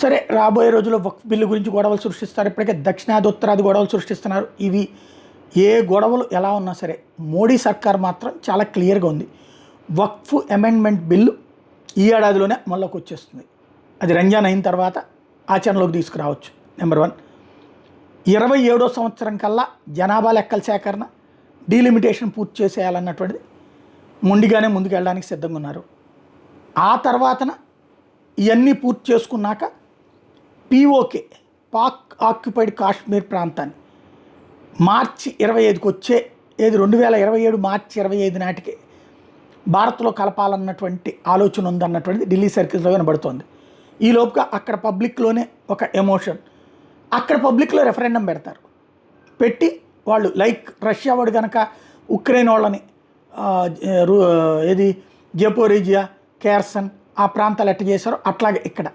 సరే, రాబోయే రోజుల్లో వక్ఫ్ బిల్లు గురించి గొడవలు సృష్టిస్తారు. ఇప్పటికే దక్షిణాది ఉత్తరాది గొడవలు సృష్టిస్తున్నారు. ఇవి ఏ గొడవలు ఎలా ఉన్నా సరే మోడీ సర్కార్ మాత్రం చాలా క్లియర్గా ఉంది. వక్ఫ్ అమెండ్మెంట్ బిల్లు ఈ ఏడాదిలోనే అమల్లోకి వచ్చేస్తుంది. అది రంజాన్ అయిన తర్వాత ఆచరణలోకి తీసుకురావచ్చు. నెంబర్ 1. 27వ సంవత్సరం కల్లా జనాభా లెక్కల సేకరణ, డీలిమిటేషన్ పూర్తి చేసేయాలన్నటువంటిది మొండిగానే ముందుకెళ్ళడానికి సిద్ధంగా ఉన్నారు. ఆ తర్వాతన ఇవన్నీ పూర్తి చేసుకున్నాక పీఓకే, పాక్ ఆక్యుపైడ్ కాశ్మీర్ ప్రాంతాన్ని మార్చి 25కి వచ్చే 2027 మార్చి 25 నాటికి భారత్లో కలపాలన్నటువంటి ఆలోచన ఉందన్నటువంటిది ఢిల్లీ సర్కిల్స్లో వినబడుతోంది. ఈ లోపుగా అక్కడ పబ్లిక్లోనే ఒక ఎమోషన్, అక్కడ పబ్లిక్లో రెఫరెండం పెడతారు. పెట్టి వాళ్ళు లైక్ రష్యా వాడు కనుక ఉక్రెయిన్ వాళ్ళని ఏది జపోరిజియా, కేర్సన్ ఆ ప్రాంతాలు ఎట్ట చేశారో అట్లాగే ఇక్కడ